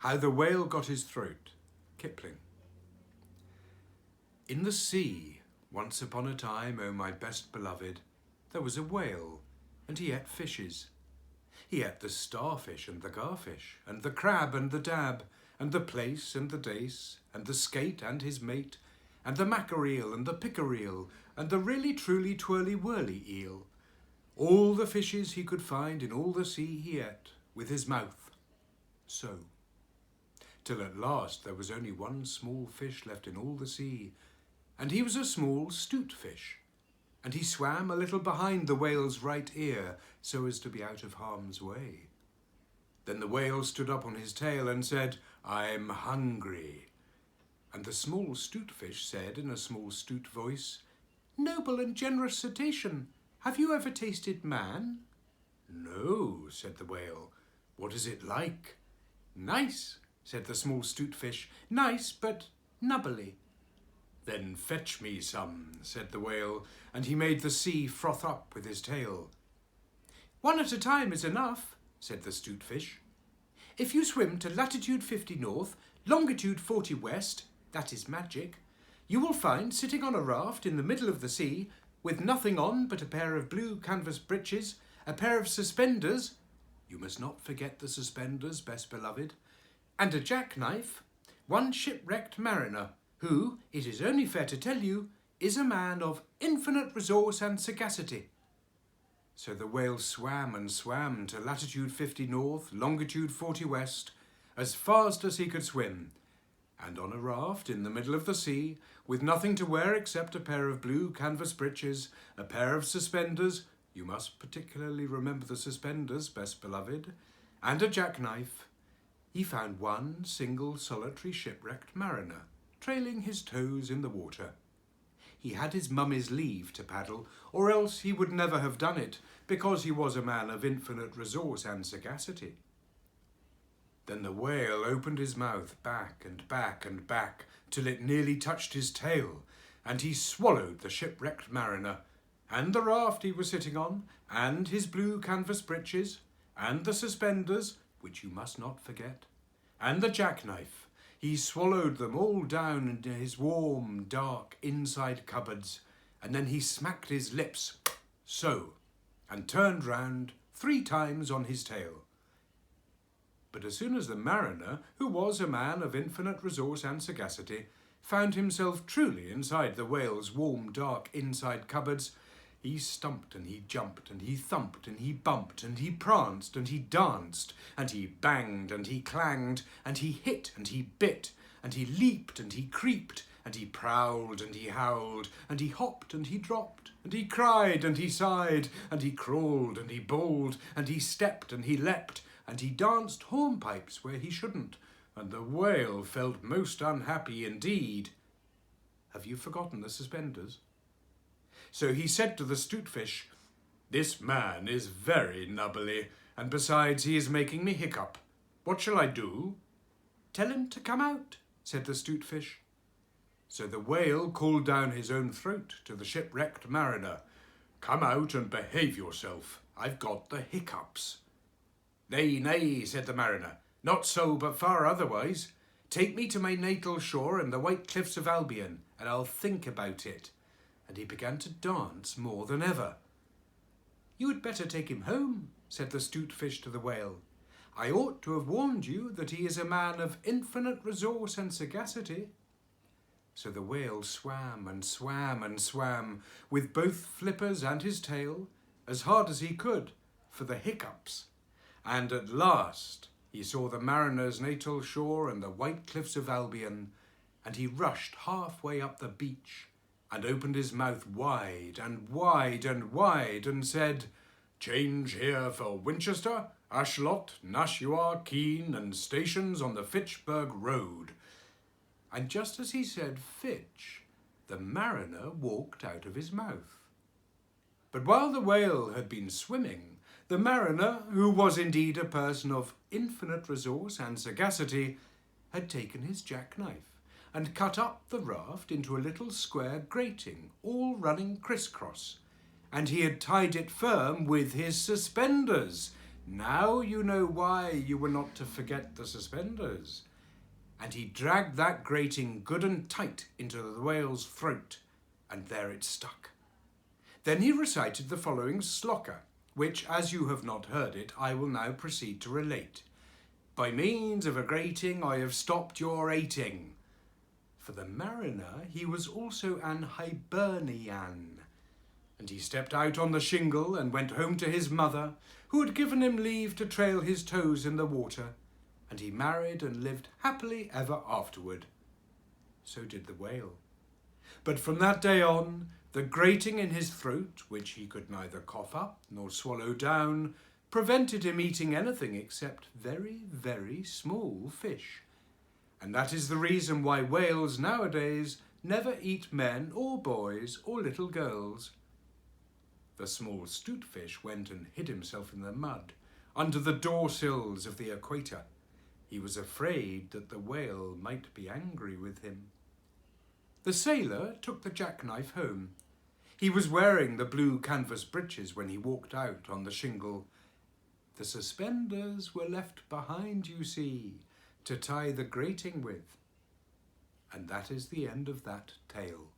How the Whale Got His Throat, Kipling. In the sea, once upon a time, O my best beloved, there was a whale, and he ate fishes. He ate the starfish and the garfish, and the crab and the dab, and the plaice and the dace, and the skate and his mate, and the mackerel and the pickerel, and the really truly twirly whirly eel. All the fishes he could find in all the sea he ate, with his mouth, so. Till at last there was only one small fish left in all the sea, and he was a small 'stute fish, and he swam a little behind the whale's right ear, so as to be out of harm's way. Then the whale stood up on his tail and said, "I'm hungry." And the small 'stute fish said in a small 'stute voice, "Noble and generous cetacean, have you ever tasted man?" "No," said the whale. "What is it like?" "Nice," said the small 'stute fish. "Nice, but nubbly." "Then fetch me some," said the whale, and he made the sea froth up with his tail. "One at a time is enough," said the 'stute fish. "If you swim to latitude 50 north, longitude 40 west, that is magic, you will find sitting on a raft in the middle of the sea, with nothing on but a pair of blue canvas breeches, a pair of suspenders, you must not forget the suspenders, best beloved, and a jackknife, one shipwrecked mariner, who, it is only fair to tell you, is a man of infinite resource and sagacity." So the whale swam and swam to latitude 50 north, longitude 40 west, as fast as he could swim, and on a raft in the middle of the sea, with nothing to wear except a pair of blue canvas breeches, a pair of suspenders, you must particularly remember the suspenders, best beloved, and a jackknife, he found one single solitary shipwrecked mariner, trailing his toes in the water. He had his mummy's leave to paddle, or else he would never have done it, because he was a man of infinite resource and sagacity. Then the whale opened his mouth back and back and back, till it nearly touched his tail, and he swallowed the shipwrecked mariner, and the raft he was sitting on, and his blue canvas breeches, and the suspenders, which you must not forget, and the jackknife. He swallowed them all down into his warm, dark inside cupboards, and then he smacked his lips, so, and turned round 3 times on his tail. But as soon as the mariner, who was a man of infinite resource and sagacity, found himself truly inside the whale's warm, dark inside cupboards, he stumped and he jumped and he thumped and he bumped and he pranced and he danced and he banged and he clanged and he hit and he bit and he leaped and he creeped and he prowled and he howled and he hopped and he dropped and he cried and he sighed and he crawled and he bowled and he stepped and he leapt and he danced hornpipes where he shouldn't, and the whale felt most unhappy indeed. Have you forgotten the suspenders? So he said to the 'stute fish, "This man is very nubbly, and besides he is making me hiccup. What shall I do?" "Tell him to come out," said the 'stute fish. So the whale called down his own throat to the shipwrecked mariner, "Come out and behave yourself. I've got the hiccups." "Nay, nay," said the mariner, "not so, but far otherwise. Take me to my natal shore and the white cliffs of Albion, and I'll think about it." And he began to dance more than ever. "You had better take him home," said the 'stute fish to the whale. "I ought to have warned you that he is a man of infinite resource and sagacity." So the whale swam and swam and swam, with both flippers and his tail, as hard as he could, for the hiccups. And at last he saw the mariner's natal shore and the white cliffs of Albion, and he rushed halfway up the beach, and opened his mouth wide and wide and wide, and said, "Change here for Winchester, Ashlot, Nashua, Keene, and stations on the Fitchburg Road." And just as he said Fitch, the mariner walked out of his mouth. But while the whale had been swimming, the mariner, who was indeed a person of infinite resource and sagacity, had taken his jackknife and cut up the raft into a little square grating, all running crisscross, and he had tied it firm with his suspenders, Now you know why you were not to forget the suspenders." And he dragged that grating good and tight into the whale's throat, and there it stuck. Then he recited the following sloka, which, as you have not heard it, I will now proceed to relate. "By means of a grating I have stopped your eating." For the mariner, he was also an Hibernian, and he stepped out on the shingle and went home to his mother, who had given him leave to trail his toes in the water, and he married and lived happily ever afterward. So did the whale. But from that day on, the grating in his throat, which he could neither cough up nor swallow down, prevented him eating anything except very, very small fish. And that is the reason why whales nowadays never eat men or boys or little girls. The small 'stute fish went and hid himself in the mud, under the door-sills of the equator. He was afraid that the whale might be angry with him. The sailor took the jackknife home. He was wearing the blue canvas breeches when he walked out on the shingle. The suspenders were left behind, you see, to tie the grating with. And that is the end of that tale.